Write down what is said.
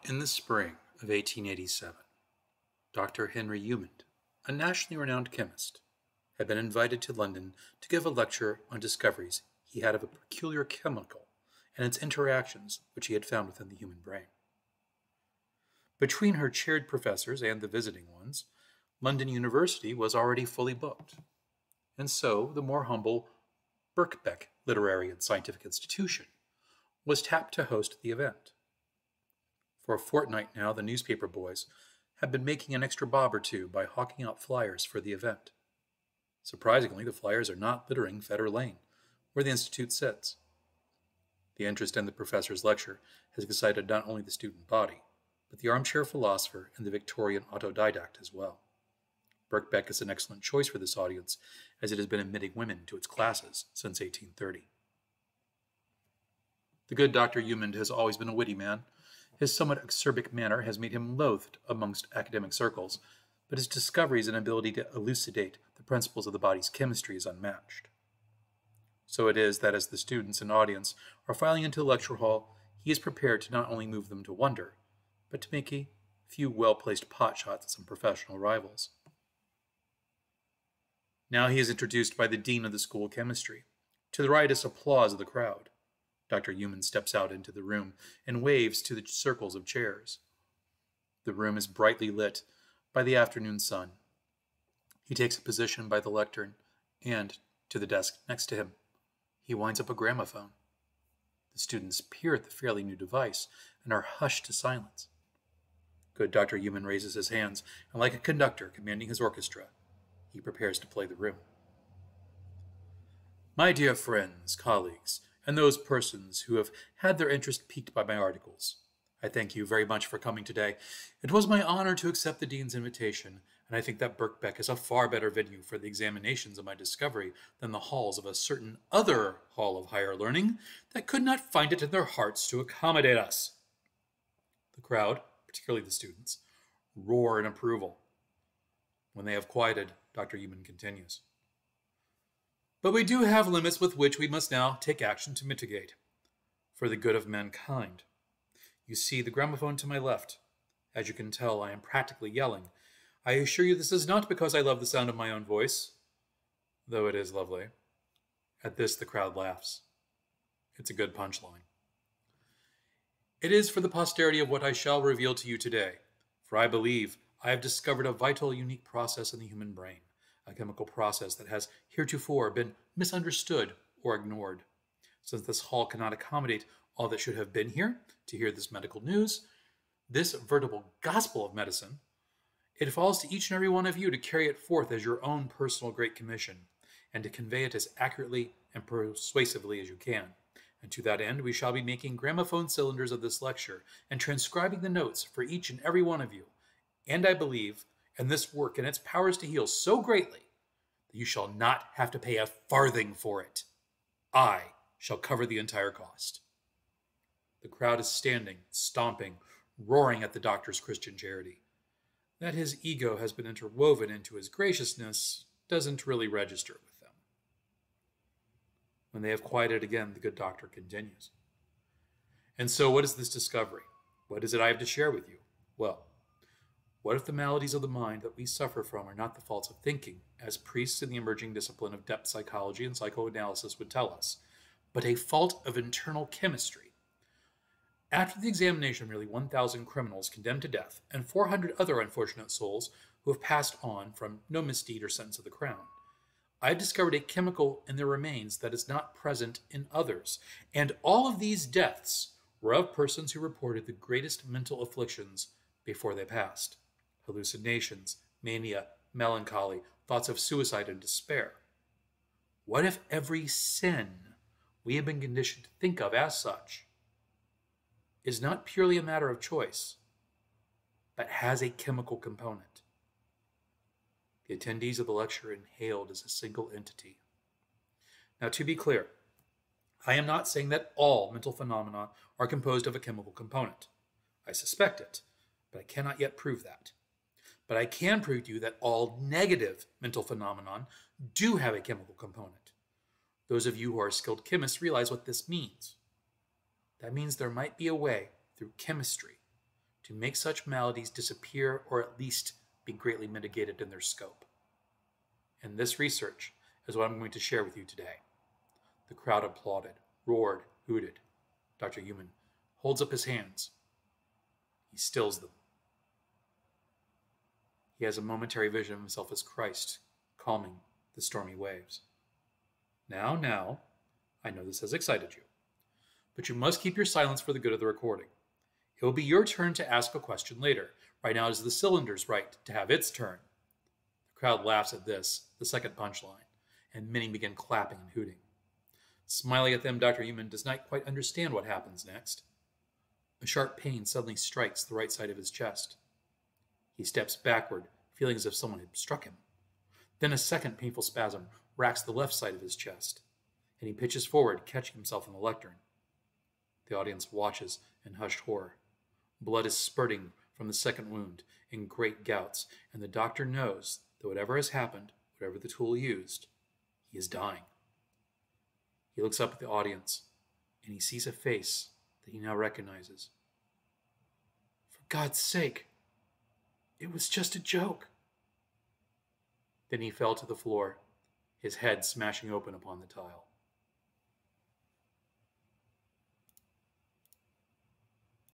In the spring of 1887, Dr. Henry Umand, a nationally renowned chemist, had been invited to London to give a lecture on discoveries he had of a peculiar chemical and its interactions which he had found within the human brain. Between her chaired professors and the visiting ones, London University was already fully booked, and so the more humble Birkbeck Literary and Scientific Institution was tapped to host the event. For a fortnight now, the newspaper boys had been making an extra bob or two by hawking out flyers for the event. Surprisingly, the flyers are not littering Fetter Lane, where the Institute sits. The interest in the professor's lecture has excited not only the student body, but the armchair philosopher and the Victorian autodidact as well. Birkbeck is an excellent choice for this audience, as it has been admitting women to its classes since 1830. The good Dr. Umand has always been a witty man. His somewhat acerbic manner has made him loathed amongst academic circles, but his discoveries and ability to elucidate the principles of the body's chemistry is unmatched. So it is that as the students and audience are filing into the lecture hall, he is prepared to not only move them to wonder, but to make a few well-placed pot shots at some professional rivals. Now he is introduced by the dean of the School of Chemistry. To the riotous applause of the crowd, Dr. Umand steps out into the room and waves to the circles of chairs. The room is brightly lit by the afternoon sun. He takes a position by the lectern, and, to the desk next to him, he winds up a gramophone. The students peer at the fairly new device and are hushed to silence. Good Dr. Umand raises his hands, and like a conductor commanding his orchestra, he prepares to play the room. My dear friends, colleagues, and those persons who have had their interest piqued by my articles, I thank you very much for coming today. It was my honor to accept the dean's invitation, and I think that Birkbeck is a far better venue for the examinations of my discovery than the halls of a certain other hall of higher learning that could not find it in their hearts to accommodate us. The crowd, particularly the students, roar in approval. When they have quieted, Dr. Umand continues. But we do have limits with which we must now take action to mitigate, for the good of mankind. You see the gramophone to my left. As you can tell, I am practically yelling. I assure you this is not because I love the sound of my own voice, though it is lovely. At this, the crowd laughs. It's a good punchline. It is for the posterity of what I shall reveal to you today, for I believe I have discovered a vital, unique process in the human brain, a chemical process that has heretofore been misunderstood or ignored. Since this hall cannot accommodate all that should have been here to hear this medical news, this veritable gospel of medicine, it falls to each and every one of you to carry it forth as your own personal great commission, and to convey it as accurately and persuasively as you can. And to that end, we shall be making gramophone cylinders of this lecture and transcribing the notes for each and every one of you. And I believe in this work and its powers to heal so greatly that you shall not have to pay a farthing for it. I shall cover the entire cost. The crowd is standing, stomping, roaring at the doctor's Christian charity. That his ego has been interwoven into his graciousness doesn't really register with them. When they have quieted again, the good doctor continues. And so what is this discovery? What is it I have to share with you? Well, what if the maladies of the mind that we suffer from are not the faults of thinking, as priests in the emerging discipline of depth psychology and psychoanalysis would tell us, but a fault of internal chemistry? After the examination of nearly 1,000 criminals condemned to death and 400 other unfortunate souls who have passed on from no misdeed or sentence of the crown, I have discovered a chemical in their remains that is not present in others, and all of these deaths were of persons who reported the greatest mental afflictions before they passed. Hallucinations, mania, melancholy, thoughts of suicide and despair. What if every sin we have been conditioned to think of as such is not purely a matter of choice, but has a chemical component? The attendees of the lecture inhaled as a single entity. Now, to be clear, I am not saying that all mental phenomena are composed of a chemical component. I suspect it, but I cannot yet prove that. But I can prove to you that all negative mental phenomenon do have a chemical component. Those of you who are skilled chemists realize what this means. That means there might be a way through chemistry to make such maladies disappear or at least be greatly mitigated in their scope. And this research is what I'm going to share with you today. The crowd applauded, roared, hooted. Dr. Human holds up his hands. He stills them. He has a momentary vision of himself as Christ, calming the stormy waves. Now, I know this has excited you, but you must keep your silence for the good of the recording. It will be your turn to ask a question later. Right now it is the cylinder's right to have its turn. The crowd laughs at this, the second punchline, and many begin clapping and hooting. Smiling at them, Dr. Human does not quite understand what happens next. A sharp pain suddenly strikes the right side of his chest. He steps backward, feeling as if someone had struck him. Then a second painful spasm racks the left side of his chest, and he pitches forward, catching himself on the lectern. The audience watches in hushed horror. Blood is spurting from the second wound in great gouts, and the doctor knows that whatever has happened, whatever the tool used, he is dying. He looks up at the audience, and he sees a face that he now recognizes. For God's sake, it was just a joke. Then he fell to the floor, his head smashing open upon the tile.